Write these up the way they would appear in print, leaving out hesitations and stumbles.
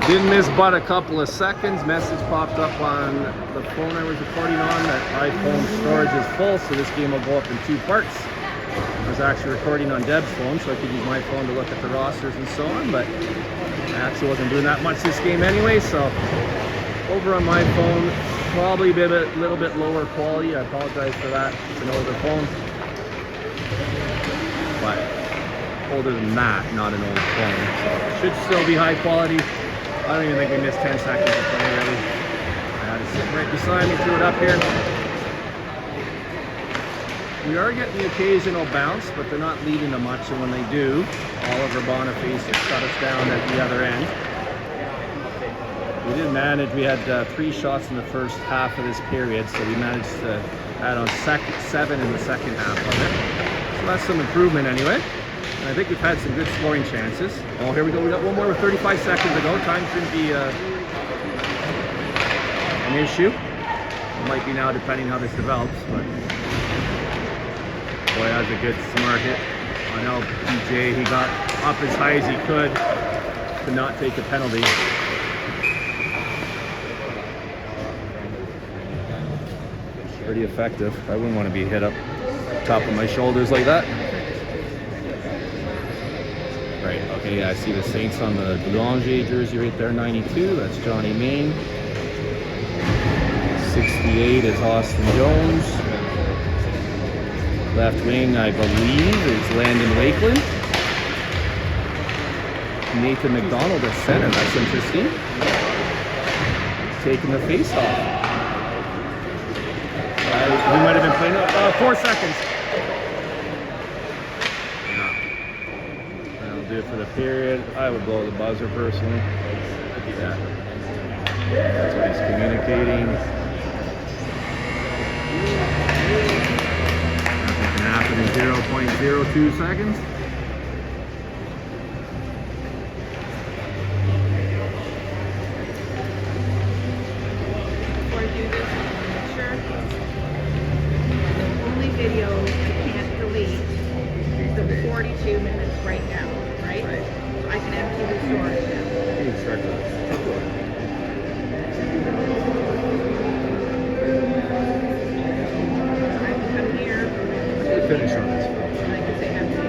Didn't miss but a couple of seconds. Message popped up on the phone I was recording on that iPhone storage is full, so this game will go up in 2 parts. I was actually recording on Deb's phone, so I could use my phone to look at the rosters and so on, but I actually wasn't doing that much this game anyway, so over on my phone, probably a little bit lower quality. I apologize for that. It's an older phone, but older than that, not an old phone, so it should still be high quality. I don't even think we missed 10 seconds of play really. I had it sitting right beside me, threw it up here. We are getting the occasional bounce, but they're not leading to much, and when they do, Oliver Boniface has shut us down at the other end. We did manage, we had 3 shots in the first half of this period, so we managed to add on 7 in the second half of it. So that's some improvement anyway. And I think we've had some good scoring chances. Oh, here we go, we got one more with 35 seconds to go. Time shouldn't be an issue. It might be now depending how this develops, but boy, that was a good smart hit on LPJ. He got up as high as he could to not take a penalty. Pretty effective. I wouldn't want to be hit up top of my shoulders like that. Right, okay, yeah, I see the Saints on the Boulanger jersey right there, 92. That's Johnny Main. 68 is Austin Jones. Left wing, I believe, is Landon Wakeland. Nathan McDonald at center, that's interesting. Taking the face off. We might have been playing 4 seconds. Yeah. That'll do it for the period. I would blow the buzzer personally. Yeah. That's what he's communicating. Nothing can happen in 0.02 seconds. Before I do this, make sure the only video you can't delete is the 42 minutes right now, right? So I can empty the storage now. You can start that. I can come here. Finish on this. And I can say empty.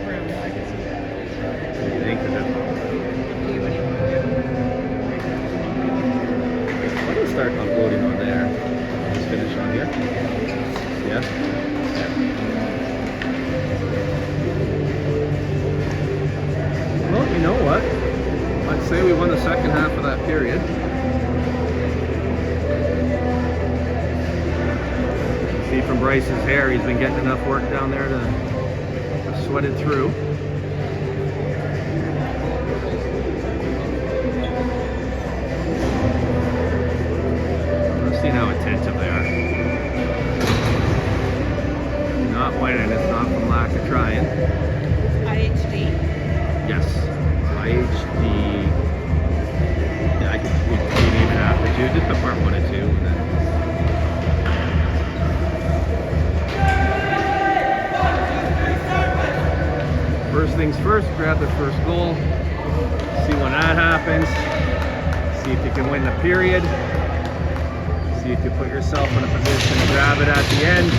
Room, I can see that. What do you think of it? Do you want I'll just start uploading on there. Just finish on here. Yeah? Yeah. Well, you know what? I'd say we won the second half of that period. See from Bryce's hair, he's been getting enough work down there to sweat it through. Let's see how attentive they are. Not winning, it's not from lack of trying. IHD? Yes, IHD. Yeah, we didn't even have to do just the part 1 and 2. And then first things first, grab the first goal. See when that happens. See if you can win the period. See if you put yourself in a position to grab it at the end.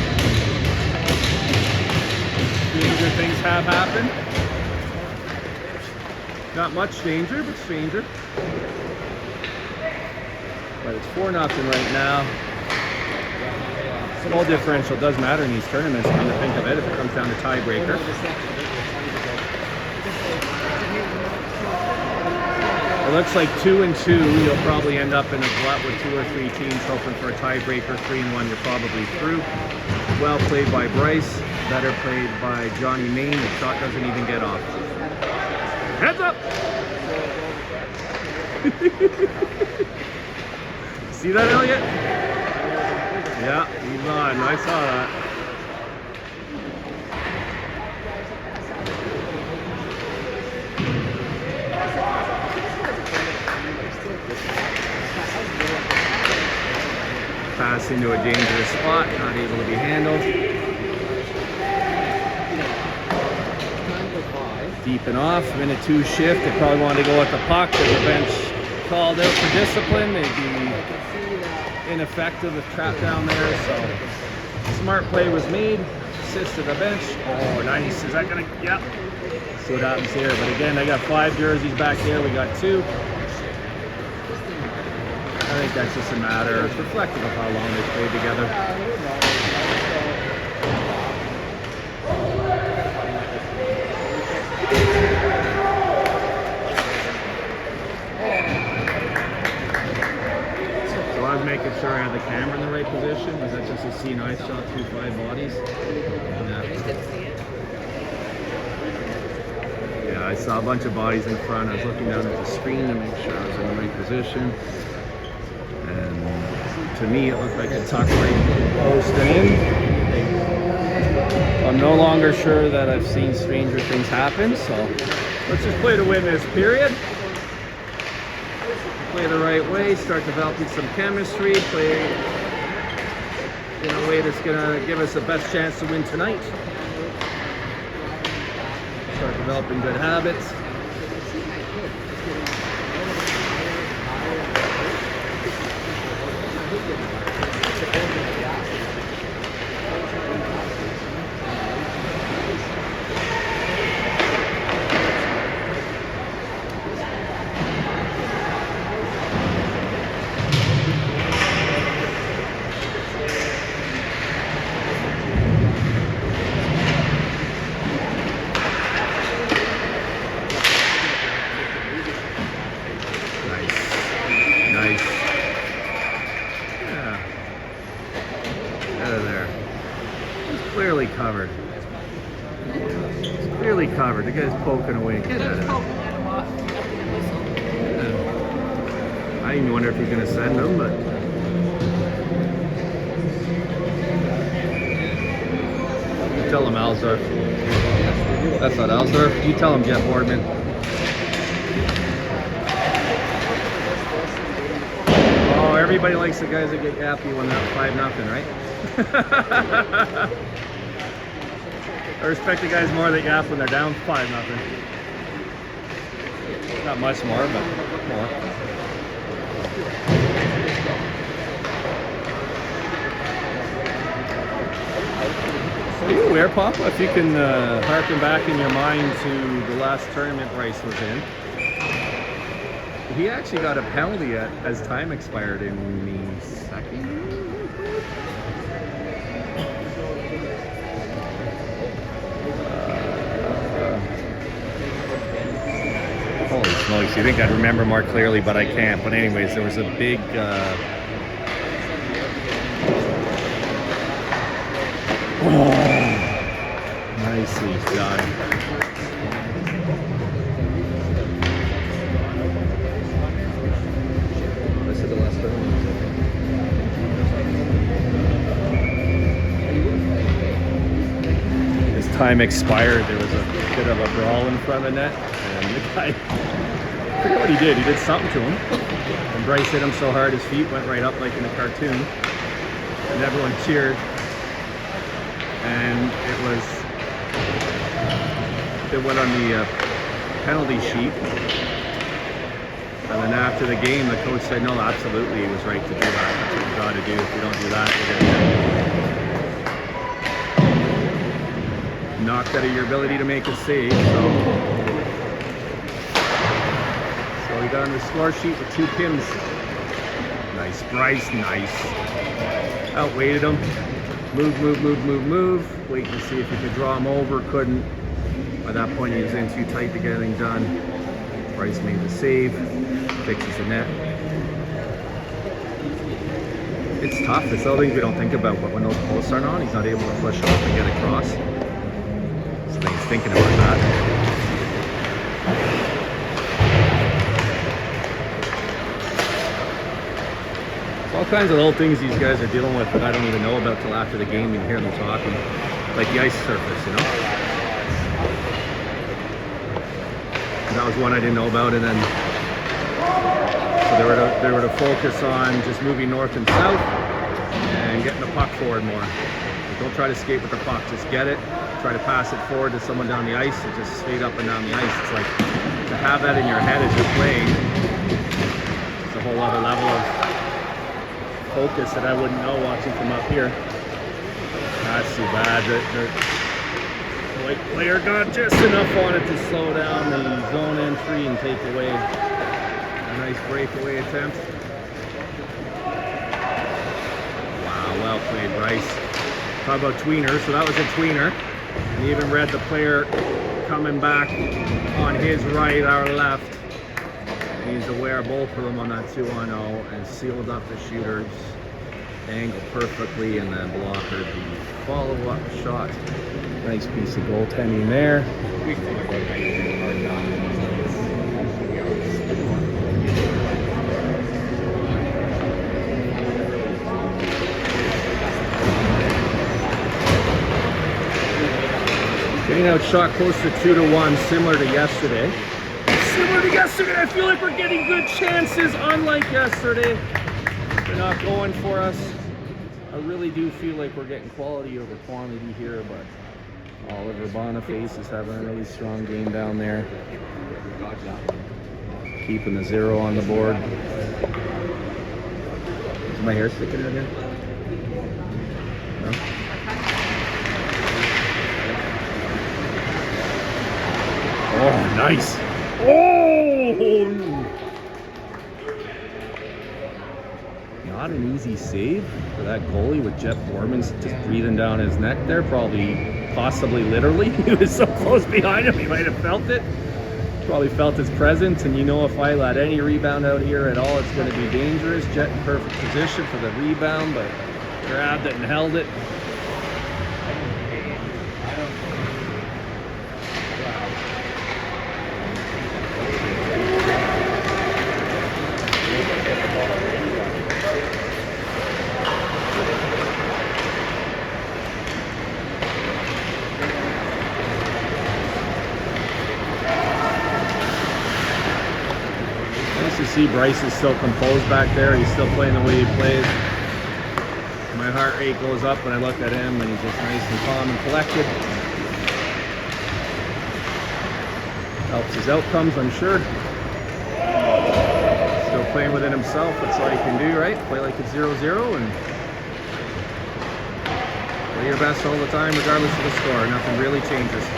Stranger things have happened. Not much danger, but stranger. But it's 4-0 right now. Goal differential does matter in these tournaments, come to think of it, if it comes down to tiebreaker. It looks like 2 and 2, you'll probably end up in a glut with 2 or 3 teams hoping for a tiebreaker. 3 and 1, you're probably through. Well played by Bryce, better played by Johnny Main. The shot doesn't even get off. Heads up! See that, Elliot? Yeah, he's on. I saw that. Pass into a dangerous spot, not able to be handled. Deep and off, minute 2 shift. They probably wanted to go at the puck, but the bench called out for discipline. They'd be ineffective if trapped down there, so smart play was made. Assist to the bench. Oh, nice. Is that gonna, yeah. See what happens here. But again, I got 5 jerseys back there. We got 2. I think that's just a matter. It's reflective of how long they played together. So I was making sure I had the camera in the right position. Was that just a C9 shot through 5 bodies? Yeah, I saw a bunch of bodies in front. I was looking down at the screen to make sure I was in the right position. And to me, it looked like a tuck right post in. I'm no longer sure that I've seen stranger things happen, so let's just play to win this period. Play the right way, start developing some chemistry, play in a way that's gonna give us the best chance to win tonight. Start developing good habits. Clearly covered. It's clearly covered. The guy's poking away. Get out of it. I even wonder if he's going to send him, but you tell him Alsdorf. That's not Alsdorf. You tell him Jeff Boardman. Oh, everybody likes the guys that get happy when they're 5-0, right? I respect the guys more that yap when they're down 5-0. Not much more, but more. Are you aware, Papa, if you can harken back in your mind to the last tournament Bryce was in, he actually got a penalty as time expired in the second. Holy smokes, you think I'd remember more clearly, but I can't. But anyways, there was a big nicely done. This is the last one. As time expired, there was a bit of a brawl in front of the net, and the guy, I forget what he did. He did something to him, and Bryce hit him so hard his feet went right up like in a cartoon, and everyone cheered. And it went on the penalty sheet, and then after the game the coach said no, absolutely he was right to do that. That's what you got to do. If you don't do that, you're going to get knocked out of your ability to make a save. So he got on the score sheet with 2 Kims. Nice, Bryce, nice. Outweighted him. Move. Waiting to see if he could draw him over. Couldn't. By that point, he was in too tight to get anything done. Bryce made the save. Fixes the net. It's tough. It's all things we don't think about. But when those posts aren't on, he's not able to push off and get across. So he's thinking about that. All kinds of little things these guys are dealing with that I don't even know about till after the game. You hear them talking, like the ice surface, you know. And that was one I didn't know about, and then so they were to focus on just moving north and south and getting the puck forward more. Don't try to skate with the puck. Just get it. Try to pass it forward to someone down the ice and just skate up and down the ice. It's like to have that in your head as you're playing. It's a whole other level of focus that I wouldn't know watching from up here. That's too bad. The white player got just enough on it to slow down the zone entry and take away a nice breakaway attempt. Wow, well played, Bryce. Talk about tweener, so that was a tweener. And you even read the player coming back on his right, our left. And he's aware of both of them on that 2-on-0 and sealed up the shooters. Angled perfectly and then blocker the follow-up shot. Nice piece of goaltending there. Getting out shot close to 2-1, similar to yesterday. I feel like we're getting good chances, unlike yesterday. They're not going for us. I really do feel like we're getting quality over quantity here, but Oliver Boniface is having a really strong game down there. Keeping the 0 on the board. Is my hair sticking out here? No? Oh, nice. Oh! Not an easy save for that goalie with Jeff Borman just breathing down his neck there. Possibly literally. He was so close behind him, he might have felt it. Probably felt his presence, and you know if I let any rebound out here at all, it's going to be dangerous. Jet in perfect position for the rebound, but grabbed it and held it. To see Bryce is still composed back there. He's still playing the way he plays. My heart rate goes up when I look at him, and he's just nice and calm and collected. Helps his outcomes, I'm sure. Still playing within himself. That's all you can do, right? Play like it's 0-0 and play your best all the time, regardless of the score. Nothing really changes.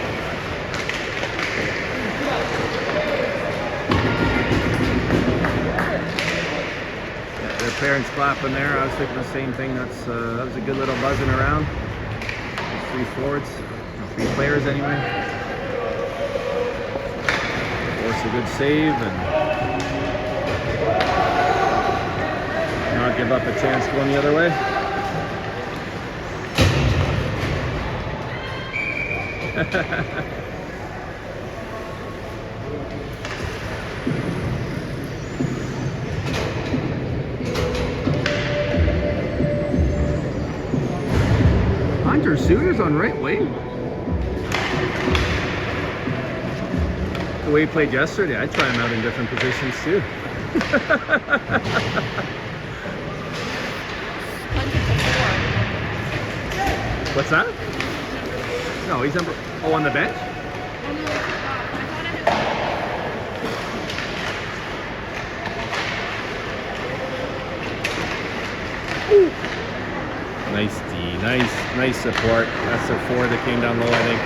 Parents clapping there. I was thinking the same thing. That was a good little buzzing around. There's 3 forwards, 3 players anyway. Force a good save and not give up a chance going the other way. Hunter Suitors on right wing. The way he played yesterday, I'd try him out in different positions too. What's that? No, he's number. Oh, on the bench? Ooh. Nice D, nice support. That's the 4 that came down low, I think.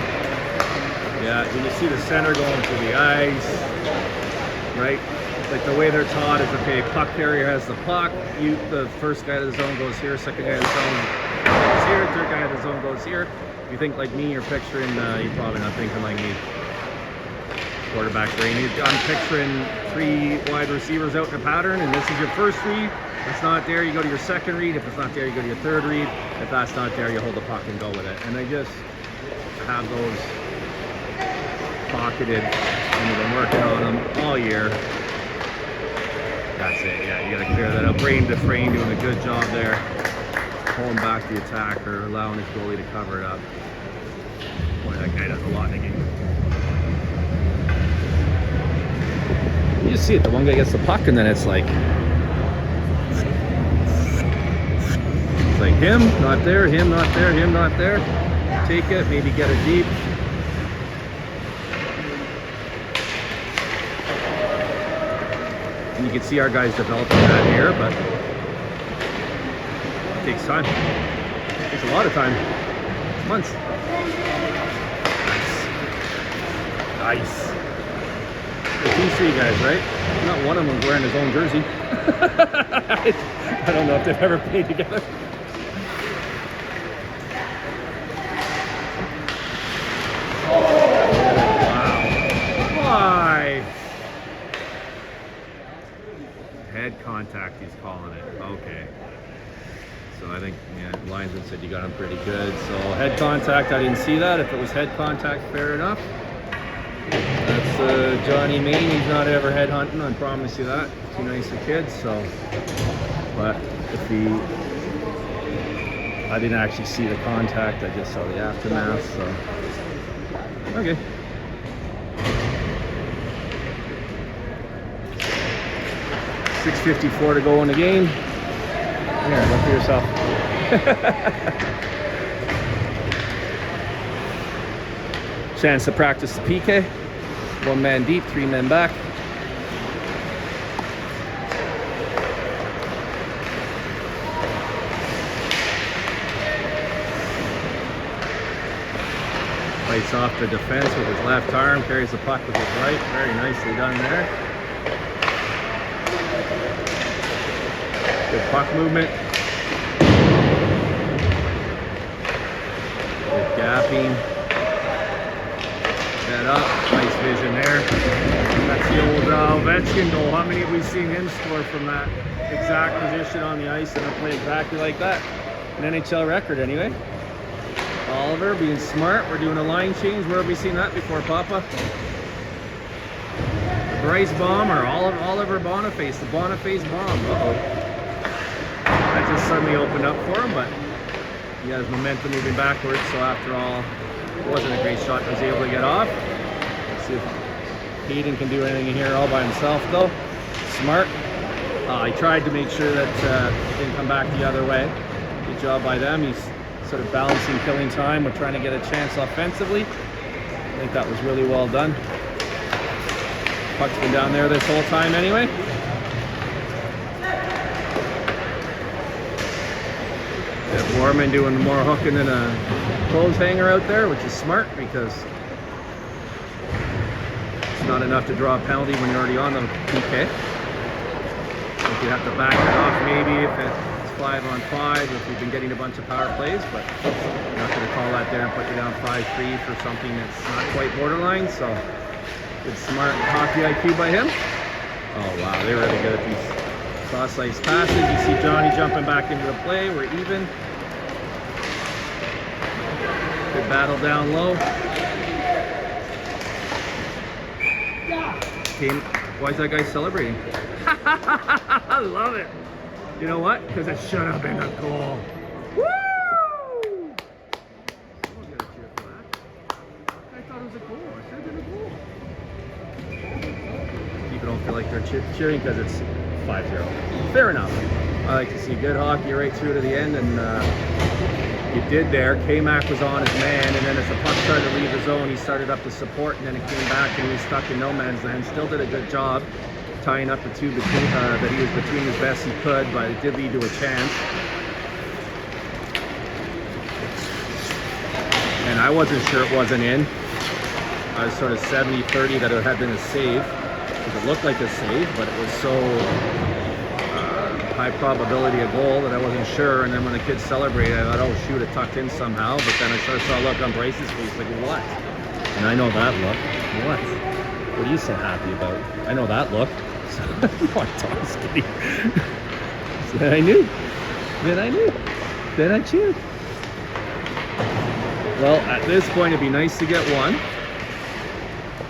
Yeah, when you see the center going to the ice, right? Like the way they're taught is, okay, puck carrier has the puck. The first guy to the zone goes here, second guy to the zone goes here, third guy to the zone goes here. If you think like me, you're picturing, you're probably not thinking like me. Quarterback brain. I'm picturing 3 wide receivers out in a pattern, and this is your first read. If it's not there, you go to your second read. If it's not there, you go to your third read. If that's not there, you hold the puck and go with it. And they just have those pocketed, and they've been working on them all year. That's it. Yeah, you got to clear that up. Brain to frame, doing a good job there. Pulling back the attacker, allowing his goalie to cover it up. Boy, that guy does a lot in the game. You just see it. The one guy gets the puck, and then it's like Him, not there, him, not there, him, not there. Take it, maybe get it deep. And you can see our guys developing that here, but it takes time. It takes a lot of time. Months. Nice. These three guys, right? Not one of them wearing his own jersey. I don't know if they've ever played together. Oh, wow. Why? Head contact, he's calling it. Okay. So I think, yeah, linesman said you got him pretty good. So head contact, I didn't see that. If it was head contact, fair enough. That's Johnny Main. He's not ever head hunting, I promise you that. Too nice a kid, so. But if he, I didn't actually see the contact, I just saw the aftermath, so. Okay. .654 to go in the game. Here, look for yourself. Chance to practice the PK. 1 man deep, 3 men back. Fights off the defense with his left arm, carries the puck with his right. Very nicely done there. Good puck movement. Good gapping. Head up. Nice vision there. That's the old Ovechkin goal. How many have we seen him score from that exact position on the ice and play exactly like that? An NHL record anyway. Oliver being smart. We're doing a line change. Where have we seen that before, Papa? The Bryce bomb or Oliver Boniface. The Boniface bomb. Uh-oh. That just suddenly opened up for him, but he has momentum moving backwards. So after all, it wasn't a great shot. He was able to get off. Let's see if Hayden can do anything in here all by himself, though. Smart. He tried to make sure that it didn't come back the other way. Good job by them. He's sort of balancing killing time with trying to get a chance offensively. I think that was really well done. Puck's been down there this whole time anyway. Yeah, Borman doing more hooking than a clothes hanger out there, which is smart because it's not enough to draw a penalty when you're already on the PK. If you have to back it off maybe if it's 5-on-5, if we've been getting a bunch of power plays, but I'm not going to call that there and put you down 5-3 for something that's not quite borderline. So good smart hockey IQ by him. Oh wow, they're really good at these cross-ice passes. You see Johnny jumping back into the play. We're even. Good battle down low. Why is that guy celebrating? I love it. You know what? Because it should have been a goal. Woo! Someone's got to cheer for that. I thought it was a goal. It should have been a goal. People don't feel like they're cheering because it's 5-0. Fair enough. I like to see good hockey right through to the end, and you did there. K-Mac was on his man, and then as the puck started to leave the zone, he started up to support, and then it came back, and he was stuck in no man's land. Still did a good job tying up the two between, that he was between as best he could, but it did lead to a chance. And I wasn't sure it wasn't in. I was sort of 70-30 that it had been a save, because it looked like a save, but it was so high probability a goal that I wasn't sure. And then when the kids celebrated, I thought, oh shoot, it tucked in somehow. But then I sort of saw a look on Bryce's face, like, what? And I know that look. What? What are you so happy about? I know that look. So, what? I was kidding. So then I knew. Then I knew. Then I cheered. Well, at this point, it'd be nice to get one.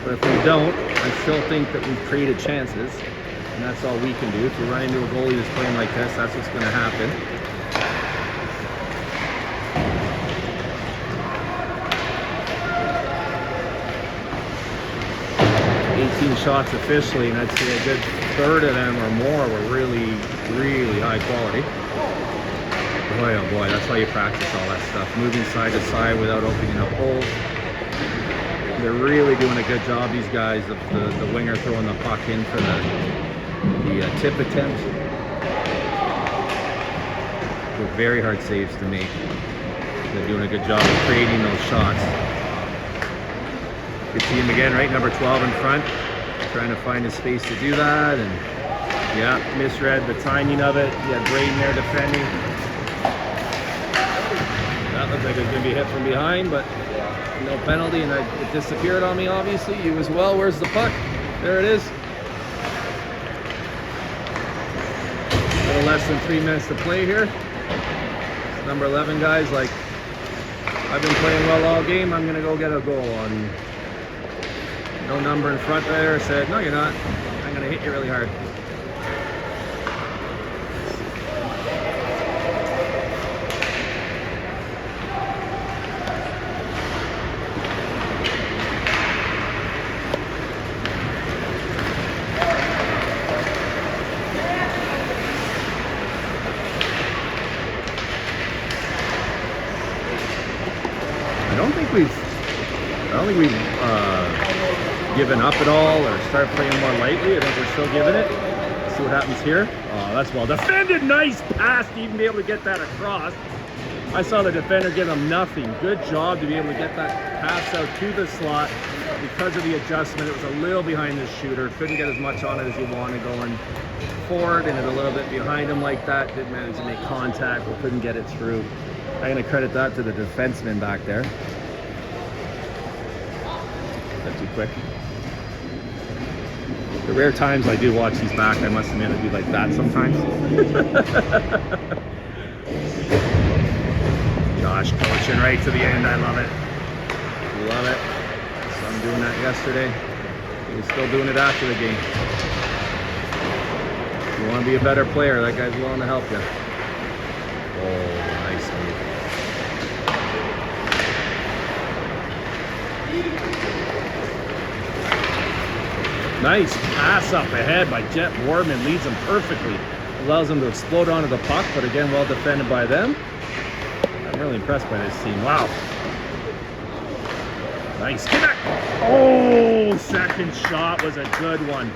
But if we don't, I still think that we've created chances. And that's all we can do. If you run into a goalie that's playing like this, that's what's going to happen. 18 shots officially, and I'd say a good third of them or more were really, really high quality. Boy, oh boy, that's why you practice all that stuff. Moving side to side without opening up holes. They're really doing a good job, these guys, of the winger throwing the puck in for the tip attempt. They're very hard saves to make. They're doing a good job of creating those shots. You can see him again, right? Number 12 in front, trying to find a space to do that. And yeah, misread the timing of it. You had Braden there defending. That looks like it was going to be hit from behind, but no penalty, and it disappeared on me, obviously. You as well. Where's the puck? There it is. A little less than 3 minutes to play here. Number 11 guys, like, I've been playing well all game. I'm going to go get a goal on. No number in front there said, no, you're not. I'm going to hit you really hard. I don't think we've given up at all or start playing more lightly. I think we're still giving it. See what happens here. Oh, that's well defended. Nice pass to even be able to get that across. I saw the defender give him nothing. Good job to be able to get that pass out to the slot. Because of the adjustment, it was a little behind the shooter. Couldn't get as much on it as you wanted going forward, and it a little bit behind him like that. Didn't manage to make contact, but couldn't get it through. I'm going to credit that to the defenseman back there. That's too quick. The rare times I do watch these back, I must admit I do like that sometimes. Josh coaching right to the end. I love it. Love it. Saw him doing that yesterday. He was still doing it after the game. If you want to be a better player, that guy's willing to help you. Oh, nice move. Nice pass up ahead by Jet Boardman, leads him perfectly. Allows him to explode onto the puck, but again, well defended by them. I'm really impressed by this team. Wow. Nice connect. Oh, second shot was a good one.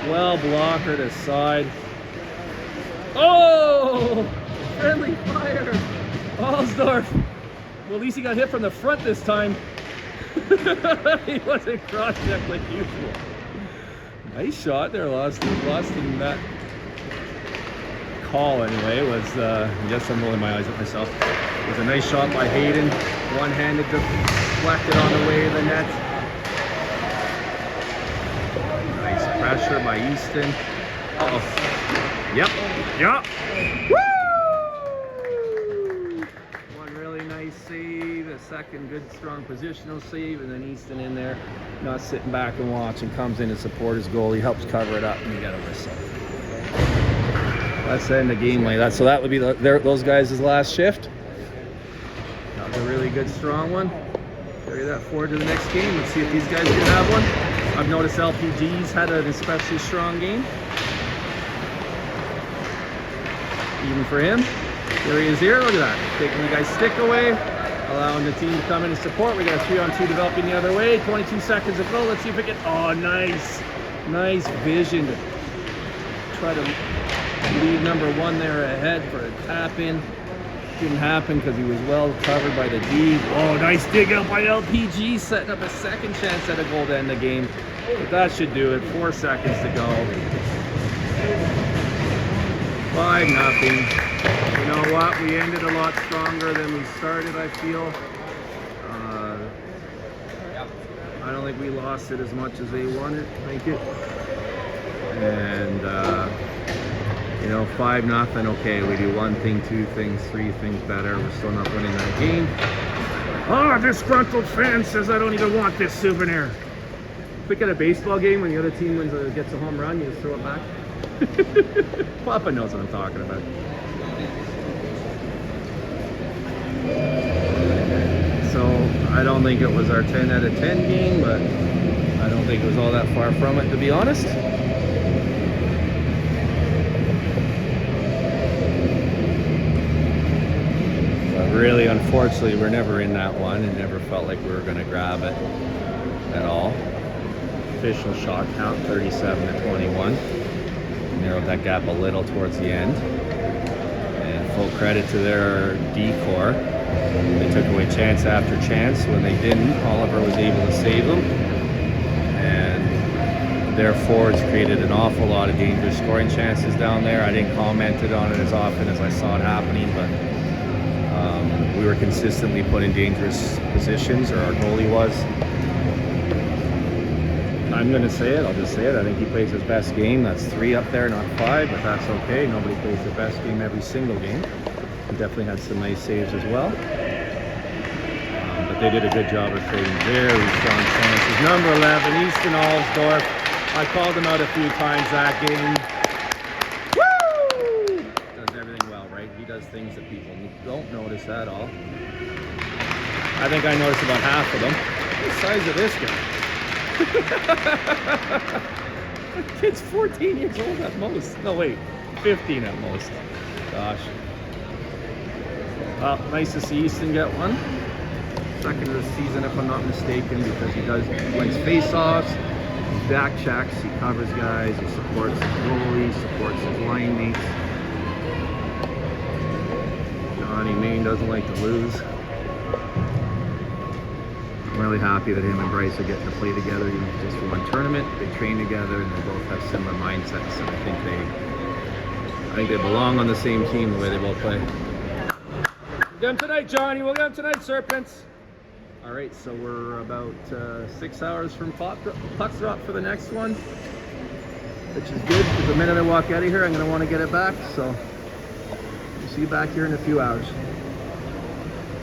Well blocker to side. Oh, friendly fire. Allsdorf. Well, at least he got hit from the front this time. He wasn't cross-checked like usual. Nice shot there, lost in that call anyway. Was I guess I'm rolling my eyes at myself. It was a nice shot by Hayden, one-handed deflected on the way to the net. Nice pressure by Easton. Uh-oh. Yep. Woo! One really nice save, a second good strong positional save, and then Easton in there, not sitting back and watching, comes in to support his goal. He helps cover it up, and you get a whistle. Let's end the game like that. So that would be those guys' last shift. That was a really good, strong one. Carry that forward to the next game. Let's see if these guys can have one. I've noticed LPG's had an especially strong game. Even for him. There he is here. Look at that. Taking the guy's stick away. Allowing the team to come in and support. We got a 3-on-2 developing the other way. 22 seconds to go. Let's see if we can. Oh, nice. Nice vision to try to leave number 1 there ahead for a tap in. Didn't happen because he was well covered by the D. Oh, nice dig out by LPG, setting up a second chance at a goal to end the game. But that should do it. 4 seconds to go. 5-0. You know what? We ended a lot stronger than we started, I feel. I don't think we lost it as much as they won it. Thank you. And you know, 5-0, okay, we do 1 thing, 2 things, 3 things better. We're still not winning that game. Oh, disgruntled fan says I don't even want this souvenir. If we get a baseball game when the other team gets a home run, you just throw it back. Papa knows what I'm talking about. So, I don't think it was our 10 out of 10 game, but I don't think it was all that far from it, to be honest. really, unfortunately, we're never in that one and never felt like we were going to grab it at all. Official shot count, 37-21. Narrowed that gap a little towards the end. And full credit to their D-core. They took away chance after chance. When they didn't, Oliver was able to save them. And their forwards created an awful lot of dangerous scoring chances down there. I didn't comment on it as often as I saw it happening, but we were consistently put in dangerous positions, or our goalie was. I'm going to say it, I'll just say it. I think he plays his best game. That's 3 up there, not 5, but that's okay. Nobody plays their best game every single game. He definitely had some nice saves as well. But they did a good job of creating very strong chances. Number 11, Easton Allsdorf. I called him out a few times that game. Woo! Does everything well, right? He does things that people don't notice at all. I think I noticed about half of them. What the size of this guy? The kid's 14 years old at most. No, wait, 15 at most. Gosh. Well, nice to see Easton get one. Second of the season, if I'm not mistaken, because he wins face-offs, he back checks, he covers guys, he supports his goalie, supports his line mates. Johnny Main doesn't like to lose. I'm really happy that him and Bryce are getting to play together, even just for one tournament. They train together and they both have similar mindsets, and I think they belong on the same team the way they both play. We'll get them tonight, Johnny. We'll get them tonight, Serpents. All right, so we're about 6 hours from puck drop for the next one, which is good, because the minute I walk out of here, I'm going to want to get it back. So we'll see you back here in a few hours.